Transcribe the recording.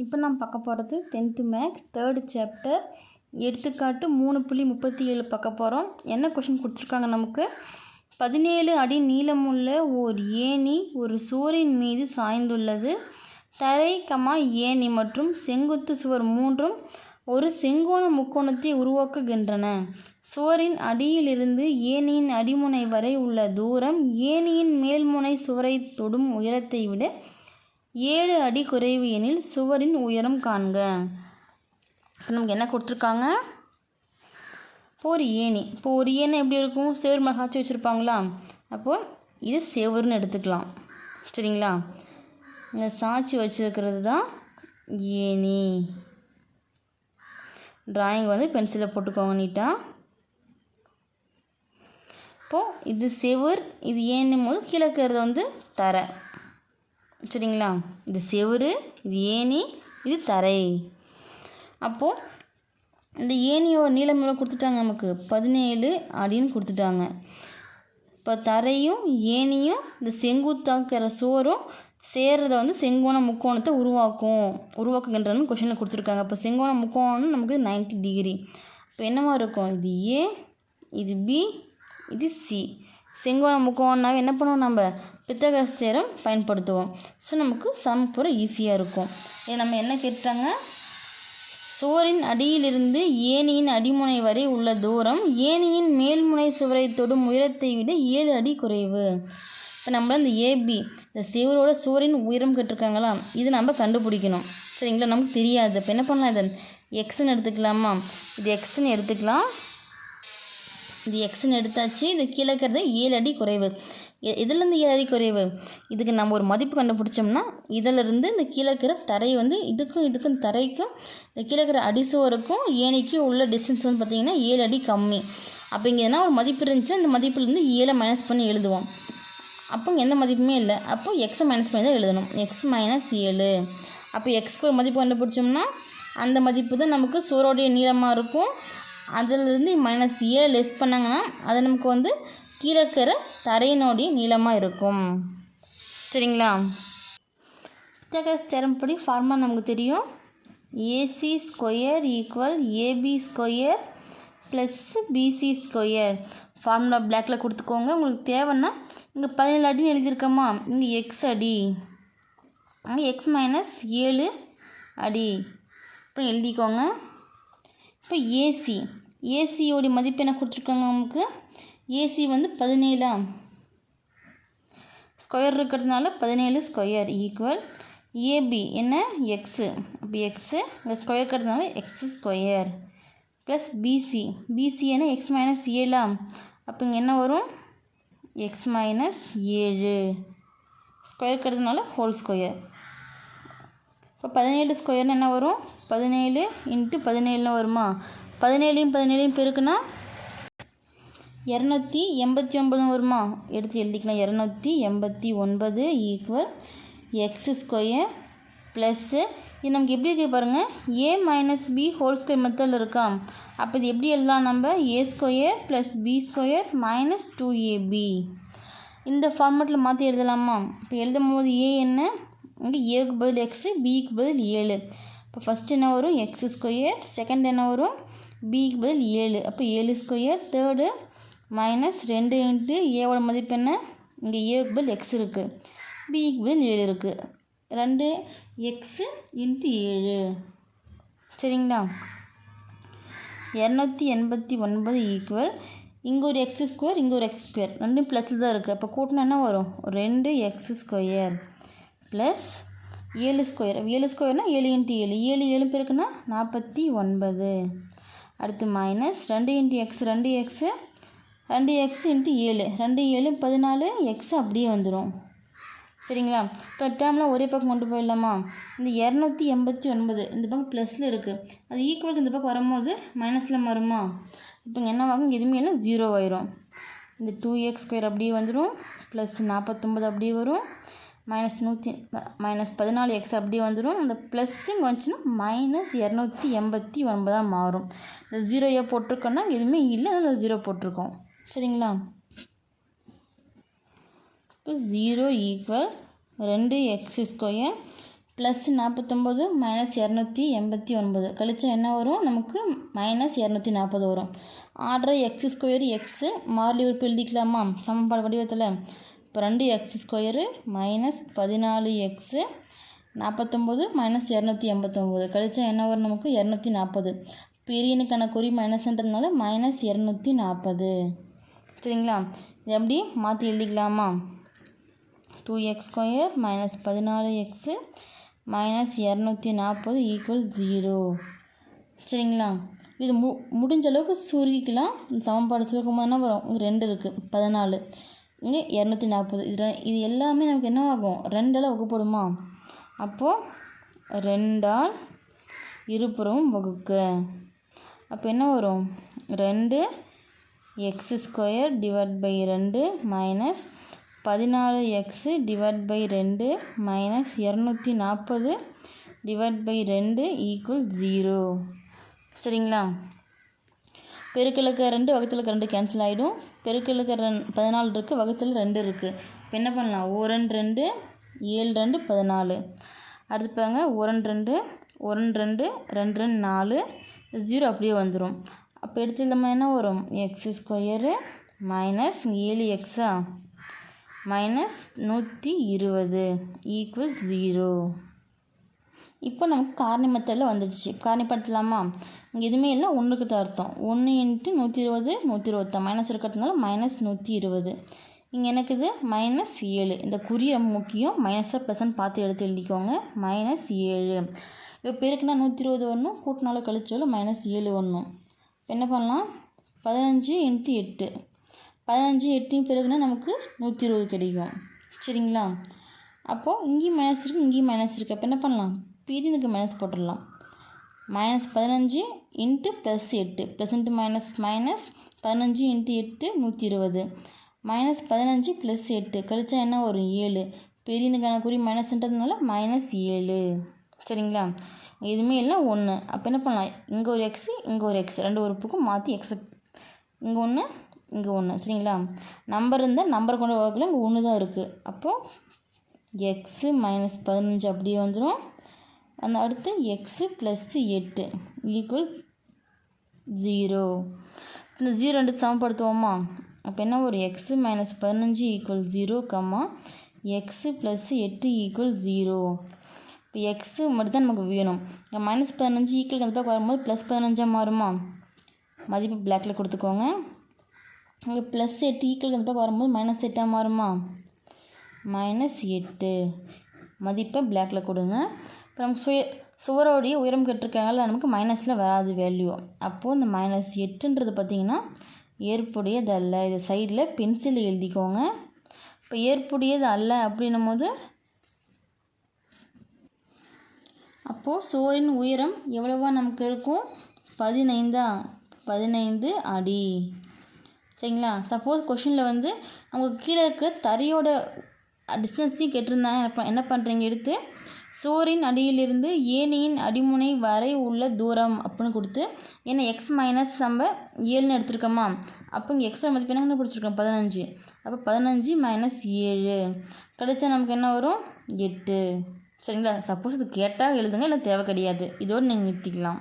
இப்போ நம்ம பார்க்க போகிறது 10th மேக்ஸ் 3rd சாப்டர் எடுத்துக்காட்டு 3.37 பார்க்க போகிறோம். என்ன கொஷின் கொடுத்துருக்காங்க நமக்கு, 17 அடி நீளமுள்ள ஓர் ஏணி ஒரு சுவரின் மீது சாய்ந்துள்ளது. தரை ஏணி மற்றும் செங்குத்து சுவர் மூன்றும் ஒரு செங்கோண முக்கோணத்தை உருவாக்குகின்றன. சுவரின் அடியிலிருந்து ஏணியின் அடிமுனை வரை உள்ள தூரம் ஏணியின் மேல்முனை சுவரை தொடும் உயரத்தை விட 7 அடி குறைவு எனில் சுவரின் உயரம் காண்க. இப்போ நமக்கு என்ன கொடுத்துருக்காங்க, இப்போ ஒரு ஏணி எப்படி இருக்கும், செவ்வறு மேலே காய்ச்சி வச்சுருப்பாங்களா, அப்போது இது செவ்வறுன்னு எடுத்துக்கலாம். சரிங்களா, இங்கே சாய்ச்சி வச்சுருக்கிறது தான் ஏணி. டிராயிங் பென்சிலில் போட்டுக்கோங்க நீட்டாக. இப்போது இது செவ்வறு, இது ஏணும் போது கீழே இருக்கிறது தரை. சரிங்களா, இது செவ்வறு, இது ஏணி, இது தரை. அப்போது இந்த ஏணியோட நீளம் எவ்வளோ கொடுத்துட்டாங்க, நமக்கு 17 அடின்னு கொடுத்துட்டாங்க. இப்போ தரையும் ஏணியும் இந்த செங்குத்தாக்கிற சுவரும் சேர்றத செங்கோண முக்கோணத்தை உருவாக்குகின்றன்னு கொஷனில் கொடுத்துருக்காங்க. இப்போ செங்கோண முக்கோணம் நமக்கு 90 டிகிரி. இப்போ என்னவா இருக்கும், இது ஏ, இது பி, இது சி. செங்கோண முக்கோணம்னாவே என்ன பண்ணுவோம், நம்ம பித்தகோரஸ் தேற்றம் பயன்படுத்துவோம். ஸோ நமக்கு சம் பூரா ஈஸியாக இருக்கும். நம்ம என்ன கேட்டாங்க, சுவரின் அடியிலிருந்து ஏணியின் அடிமுனை வரை உள்ள தூரம் ஏணியின் மேல்முனை சுவரை தொடும் உயரத்தை விட 7 அடி குறைவு. இப்போ நம்மள இந்த ஏபி, இந்த சுவரோட சுவரின் உயரம் கேட்டிருக்காங்களா, இது நம்ம கண்டுபிடிக்கணும். சரிங்களா, நமக்கு தெரியாது. இப்போ என்ன பண்ணலாம், இதை எக்ஸ்ன்னு எடுத்துக்கலாமா, இது எக்ஸ்ன்னு எடுத்துக்கலாம். இது எக்ஸ்ன்னு எடுத்தாச்சு. இது கீழே இருக்கிறது 7 அடி குறைவு. இதிலேருந்து 7 அடி குறைவு, இதுக்கு நம்ம ஒரு மதிப்பு கண்டுபிடிச்சோம்னா இதிலிருந்து இந்த கீழே இருக்கிற தரை இதுக்கும் தரைக்கும் இந்த கீழே இருக்கிற அடிசுவருக்கும் ஏணிக்கும் உள்ள டிஸ்டன்ஸ் பார்த்திங்கன்னா 7 அடி கம்மி. அப்போ இங்கே எதனா ஒரு மதிப்பு இருந்துச்சுன்னா இந்த மதிப்புலேருந்து 7 மைனஸ் பண்ணி எழுதுவோம். அப்போ எந்த மதிப்புமே இல்லை, அப்போ எக்ஸை மைனஸ் பண்ணி தான் எழுதணும். X minus 7. அப்போ எக்ஸ்க்கு ஒரு மதிப்பு கண்டுபிடிச்சோம்னா அந்த மதிப்பு தான் நமக்கு சுவரோடைய நீளமாக இருக்கும். அதிலிருந்து -7 லெஸ் பண்ணாங்கன்னா அது நமக்கு கீழே இருக்கிற தரையினுடைய நீளமாக இருக்கும். சரிங்களா, பித்தகோரஸ் தேற்றம் படி ஃபார்முலா நமக்கு தெரியும். AC square equal AB square plus BC square. Formula பிளாக்கில் கொடுத்துக்கோங்க. உங்களுக்கு தேவைன்னா இங்கே 17 அடின்னு எழுதியிருக்கோமா, இங்கே எக்ஸ் அடி, அங்கே எக்ஸ் மைனஸ் 7 அடி இப்போ எழுதிக்கோங்க. இப்போ ஏசியோடைய மதிப்பு என்ன கொடுத்துருக்காங்க, நமக்கு ஏசி 17 ஸ்கொயர் இருக்கிறதுனால 17 ஸ்கொயர் ஈக்குவல் ஏபி என்ன எக்ஸு, அப்போ எக்ஸு இங்கே ஸ்கொயர் இருக்கிறதுனால எக்ஸ் ஸ்கொயர் ப்ளஸ் பிசி என்ன எக்ஸ் மைனஸ் 7. அப்போ இங்கே என்ன வரும், எக்ஸ் மைனஸ் 7 ஸ்கொயர் இருக்கிறதுனால ஹோல் ஸ்கொயர். இப்போ 17 ஸ்கொயர்னு என்ன வரும், 17 × 17 வருமா, 17 பெருக்குனா 289 வருமா, எடுத்து எழுதிக்கலாம். 289 ஈக்குவல் எக்ஸ் ஸ்கொயர் ப்ளஸ்ஸு இது நமக்கு எப்படி இருக்குது பாருங்கள், A minus B whole square மெத்தடில் இருக்கா. அப்போ இது எப்படி எழுதலாம், நம்ம A square plus B square minus 2ab இந்த ஃபார்மேட்டில் மாற்றி எழுதலாமா. இப்போ எழுதும் போது ஏ என்ன, இங்கே ஏக்கு பதில் எக்ஸு, பிக்கு பதில் 7. இப்போ ஃபஸ்ட்டு என்ன வரும், எக்ஸ் ஸ்கொயர், செகண்ட் என்ன வரும், பிக்கு பதில் 7. அப்போ 7 ஸ்கொயர், தேர்டு மைனஸ் 2 × ஏவோட மதிப்பு என்ன, இங்கே ஏக்கு பதில் எக்ஸ் இருக்குது, பிக்கு பதில் 7 இருக்குது, 2 எக்ஸு × 7. சரிங்களா, 289 ஈக்குவல் இங்கே ஒரு எக்ஸ் ஸ்கொயர், இங்கே ஒரு எக்ஸ் ஸ்கொயர், ரெண்டும் ப்ளஸில் தான் இருக்குது. அப்போ கூட்டினா என்ன வரும், 2 எக்ஸ் ஸ்கொயர் ப்ளஸ் 7 ஸ்கொயர். 7 ஸ்கொயர்னால் 7 × 7, 7 பெருக்குன்னா 49. அடுத்து minus 2 × X, 2 x, 2 X × 7, 2 7 14, X அப்படியே வந்துடும். சரிங்களா, இப்போ டேர்ம்லாம் ஒரே பக்கம் கொண்டு போயிடலாமா. இந்த 289 இந்த பக்கம் ப்ளஸில் இருக்குது, அது ஈக்குவலுக்கு இந்த பக்கம் வரும்போது மைனஸில் வருமா. இப்போ இங்கே என்ன ஆகும், எதுவுமே இல்லை, 0 ஆயிரும். இந்த 2x ஸ்கொயர் அப்படியே வந்துடும், ப்ளஸ் 49 அப்படியே வரும், மைனஸ் 14 எக்ஸ் அப்படியே வந்துடும். அந்த ப்ளஸ் இங்கே வந்துச்சுன்னா மைனஸ் 289 மாறும். இந்த 0 போட்டிருக்கோன்னா எதுவுமே இல்லை, அதில் 0 போட்டிருக்கோம். சரிங்களா, இப்போ 0 equal 2 X square plus 49 minus 289 கழிச்சா என்ன வரும்? நமக்கு மைனஸ் 240 வரும். ஆர்டர் எக்ஸ் ஸ்கொயர் எக்ஸு மாறிலி உறுப்பு எழுதிக்கலாமா சமன்பாடு வடிவத்தில்? இப்போ 2x² மைனஸ் 14x 49 மைனஸ் 289 கழிச்சா என்ன வரும்? நமக்கு 240. பெரியனுக்கான குறி மைனஸ்ன்றதுனால மைனஸ் 240. சரிங்களா? இது எப்படி மாற்றி எழுதிக்கலாமா? 2x² minus 14x minus 240 equal 0. சரிங்களா? இது முடிஞ்ச அளவுக்கு சுருக்கிக்கலாம். சமன்பாடு சுருக்கும்போது என்ன வரும்? இங்கே 2 இருக்குது 14, இங்கே 240. இது எல்லாமே நமக்கு என்ன ஆகும்? 2ஆல் வகுப்படுமா? அப்போது 2ஆல் இருபுறமும் வகுக்க. அப்போ என்ன வரும்? 2x² divide by 2 minus 14x divide by 2 minus 240 divide by 2 equal 0. சரிங்களா? பெருக்கலுக்கு 2 வகுத்தலுக்கு 2 கேன்சல் ஆகிடும். பெருக்கலுக்கு 14 இருக்குது, வகுத்தல் 2 இருக்குது. இப்போ என்ன பண்ணலாம்? 1 2 7 2 14. அடுத்து பாருங்க 1 2 1 2 2 4 0 அப்படியே வந்துடும். அப்போ எடுத்து நம்ம என்ன வரும்? x² minus 7x minus 120 equal 0. இப்போ நமக்கு காரணி மெத்தடில் வந்துடுச்சு. காரணிப்படுத்தலாமா? இங்கே எதுவுமே இல்லை, 1க்கு தான் அர்த்தம். 1 × 120 120 மைனஸ் இருக்கிறதுனால மைனஸ் 120. இங்கே எனக்குது மைனஸ் 7. இந்த குறி முக்கியம். மைனஸாக ப்ளஸ்ன்னு பார்த்து எடுத்து எழுதிக்கோங்க. மைனஸ் 7. இப்போ பெருக்குனா 120 வரணும், கூட்டினாலும் கழிச்சாலும் மைனஸ் 7 வரணும். என்ன பண்ணலாம்? 15 × 8 15 8 பெருக்குனா நமக்கு 120 கிடைக்கும். சரிங்களா? அப்போது இங்கேயும் மைனஸ் இருக்குது, இங்கேயும் மைனஸ் இருக்குது. அப்போ என்ன பண்ணலாம்? பீரியனுக்கு மைனஸ் போட்டுடலாம். Minus 15 × plus 8 plus into minus minus 15 × 8 120 minus 15 plus 8 கழிச்சா என்ன வரும்? 7. பெரியனுக்கான குறி மைனஸ்ன்றதுனால மைனஸ் 7. சரிங்களா? எதுவுமே இல்லை, 1. அப்போ என்ன பண்ணலாம்? இங்கே ஒரு எக்ஸு, இங்கே ஒரு எக்ஸ், 2 உறுப்புக்கும் மாற்றி எக்ஸை இங்கே 1 இங்கே 1. சரிங்களா? நம்பர் இருந்தால் நம்பர் கொண்டு வகுக்கல, இங்கே 1 தான் இருக்குது. அப்போது எக்ஸு மைனஸ் 15 அப்படியே வந்துடும். அந்த அடுத்து எக்ஸு ப்ளஸ் 8 ஈக்குவல் 0. இந்த 0 ரெண்டு சமப்படுத்துவோமா? அப்போ என்ன ஒரு எக்ஸு மைனஸ் 15 ஈக்குவல் 0 கம்மா எக்ஸு ப்ளஸ் 8 ஈக்குவல் 0. இப்போ எக்ஸு மட்டும் தான் நமக்கு வேணும். இங்கே மைனஸ் 15 ஈக்குவல் கண்டிப்பாக வரும்போது ப்ளஸ் 15 மாறுமா? மதிப்பு பிளாக்கில் கொடுத்துக்கோங்க. இங்கே ப்ளஸ் 8 ஈக்குவல் கண்டிப்பாக வரும்போது மைனஸ் 8 மாறுமா? மைனஸ் 8 மதிப்பை பிளாக்கில் கொடுங்க. இப்போ நமக்கு சுவரோடைய உயரம் கேட்டிருக்காங்கல்ல, நமக்கு மைனஸில் வராது வேல்யூ. அப்போது இந்த மைனஸ் 8ன்றது பார்த்திங்கன்னா ஏற்புடையது அல்ல. இது சைடில் பென்சில் எழுதிக்கோங்க. இப்போ ஏற்புடையது அல்ல அப்படின்னும் போது அப்போது சுவரின் உயரம் எவ்வளவா நமக்கு இருக்கும்? 15 அடி. சரிங்களா? சப்போஸ் கொஷினில் வந்து நமக்கு கீழே இருக்க தரையோட டிஸ்டன்ஸையும் கேட்டிருந்தாங்க. என்ன பண்ணுறீங்க? எடுத்து சுவரின் அடியிலிருந்து ஏணியின் அடிமுனை வரை உள்ள தூரம் அப்படின்னு கொடுத்து, ஏன்னா எக்ஸ் மைனஸ் நம்ம 7ன்னு எடுத்துருக்கோமா? அப்போ இங்கே எக்ஸோட மதிப்பு என்ன பிடிச்சிருக்கோம்? 15. அப்போ 15 மைனஸ் 7 கிடைச்சா நமக்கு என்ன வரும்? 8. சரிங்களா? சப்போஸ் இது கேட்டால் எழுதுங்க, இல்லை தேவை கிடையாது. இதோடு நீங்கள் நிறுத்திக்கலாம்.